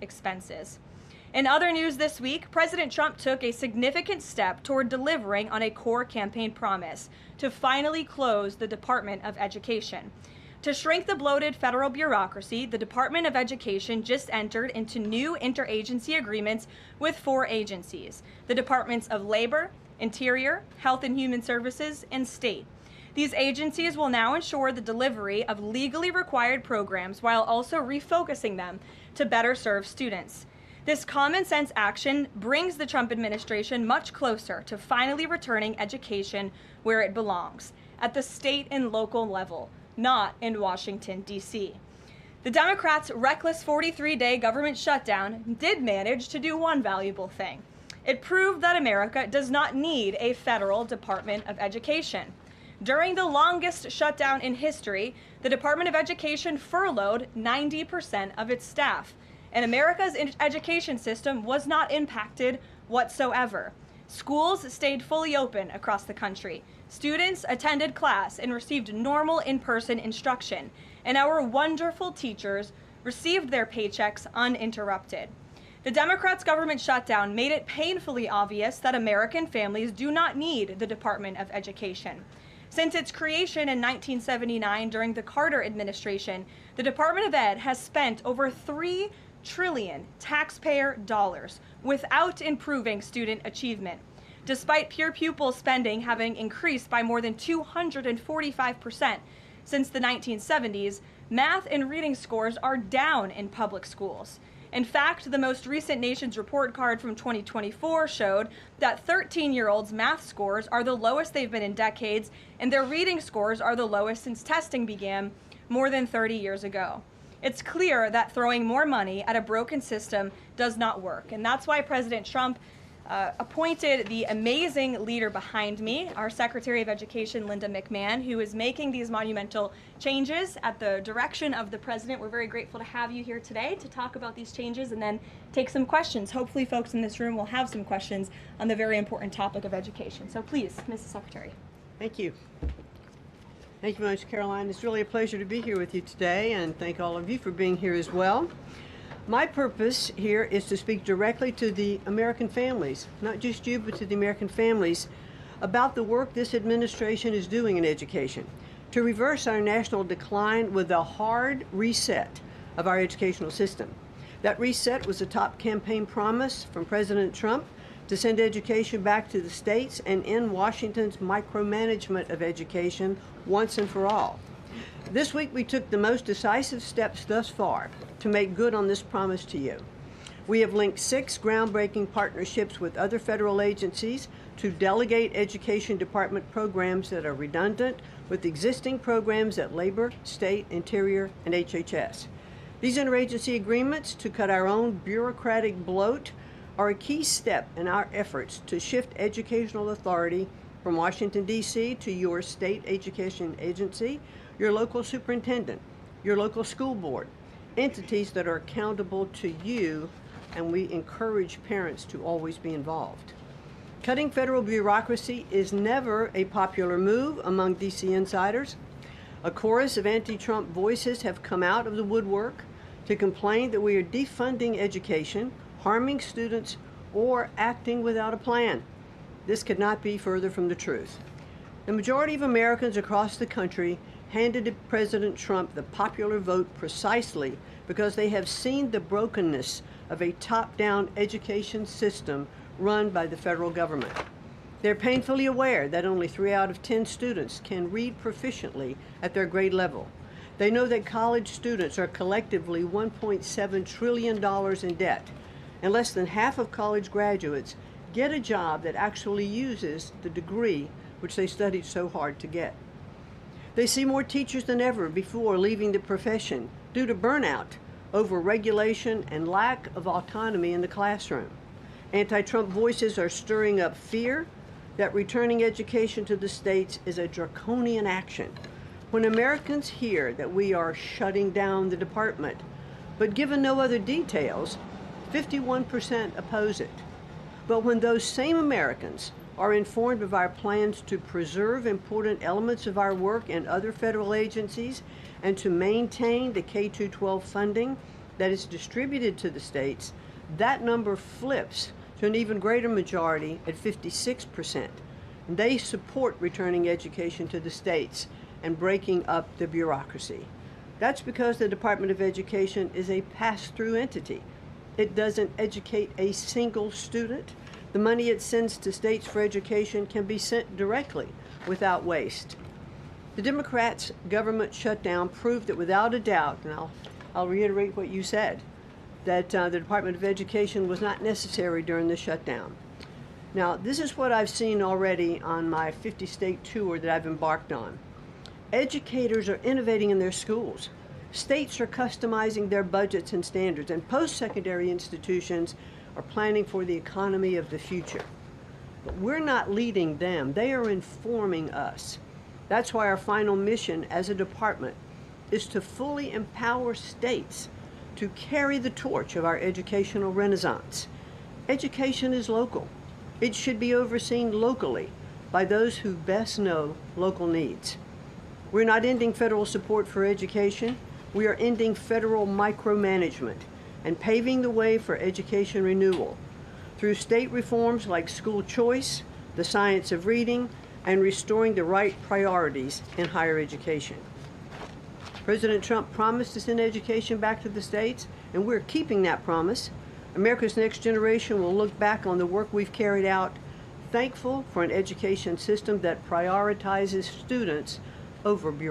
expenses. In other news this week, President Trump took a significant step toward delivering on a core campaign promise to finally close the Department of Education. To shrink the bloated federal bureaucracy, the Department of Education just entered into new interagency agreements with 4 agencies: the Departments of Labor, Interior, Health and Human Services, and State. These agencies will now ensure the delivery of legally required programs while also refocusing them to better serve students. This common sense action brings the Trump administration much closer to finally returning education where it belongs, at the state and local level, not in Washington, D.C. The Democrats' reckless 43-day government shutdown did manage to do one valuable thing. It proved that America does not need a federal Department of Education. During the longest shutdown in history, the Department of Education furloughed 90% of its staff, and America's education system was not impacted whatsoever. Schools stayed fully open across the country. Students attended class and received normal in-person instruction, and our wonderful teachers received their paychecks uninterrupted. The Democrats' government shutdown made it painfully obvious that American families do not need the Department of Education. Since its creation in 1979 during the Carter administration, the Department of Ed has spent over $3 trillion taxpayer dollars without improving student achievement. Despite peer pupil spending having increased by more than 245% since the 1970s, math and reading scores are down in public schools. In fact, the most recent Nation's Report Card from 2024 showed that 13-year-olds' math scores are the lowest they've been in decades, and their reading scores are the lowest since testing began more than 30 years ago. It's clear that throwing more money at a broken system does not work, and that's why President Trump appointed the amazing leader behind me, our Secretary of Education, Linda McMahon, who is making these monumental changes at the direction of the president. We're very grateful to have you here today to talk about these changes and then take some questions. Hopefully folks in this room will have some questions on the very important topic of education. So please, Mrs. Secretary. Thank you. Thank you very much, Caroline. It's really a pleasure to be here with you today, and thank all of you for being here as well. My purpose here is to speak directly to the American families, not just you, but to the American families, about the work this administration is doing in education to reverse our national decline with a hard reset of our educational system. That reset was a top campaign promise from President Trump to send education back to the states and end Washington's micromanagement of education once and for all. This week we took the most decisive steps thus far to make good on this promise to you. We have linked 6 groundbreaking partnerships with other federal agencies to delegate education department programs that are redundant with existing programs at Labor, State, Interior, and HHS. These interagency agreements to cut our own bureaucratic bloat are a key step in our efforts to shift educational authority from Washington, D.C. to your state education agency, your local superintendent, your local school board, entities that are accountable to you, and we encourage parents to always be involved. Cutting federal bureaucracy is never a popular move among D.C. insiders. A chorus of anti-Trump voices have come out of the woodwork to complain that we are defunding education, harming students, or acting without a plan. This could not be further from the truth. The majority of Americans across the country handed to President Trump the popular vote precisely because they have seen the brokenness of a top-down education system run by the federal government. They're painfully aware that only 3 out of 10 students can read proficiently at their grade level. They know that college students are collectively $1.7 trillion in debt, and less than half of college graduates get a job that actually uses the degree which they studied so hard to get. They see more teachers than ever before leaving the profession due to burnout, overregulation, and lack of autonomy in the classroom. Anti-Trump voices are stirring up fear that returning education to the states is a draconian action. When Americans hear that we are shutting down the department, but given no other details, 51% oppose it. But when those same Americans are informed of our plans to preserve important elements of our work in other federal agencies and to maintain the K-12 funding, that is distributed to the states, that number flips to an even greater majority at 56%. And they support returning education to the states and breaking up the bureaucracy. That's because the Department of Education is a pass-through entity. It doesn't educate a single student. The money it sends to states for education can be sent directly without waste. The Democrats' government shutdown proved that without a doubt, and I'll reiterate what you said, that the Department of Education was not necessary during the shutdown. Now, this is what I've seen already on my 50-state tour that I've embarked on. Educators are innovating in their schools. States are customizing their budgets and standards, and post-secondary institutions are planning for the economy of the future. But we're not leading them. They are informing us. That's why our final mission as a department is to fully empower states to carry the torch of our educational renaissance. Education is local. It should be overseen locally by those who best know local needs. We're not ending federal support for education. We are ending federal micromanagement and paving the way for education renewal through state reforms like school choice, the science of reading, and restoring the right priorities in higher education. President Trump promised to send education back to the states, and we're keeping that promise. America's next generation will look back on the work we've carried out, thankful for an education system that prioritizes students over bureaucracy.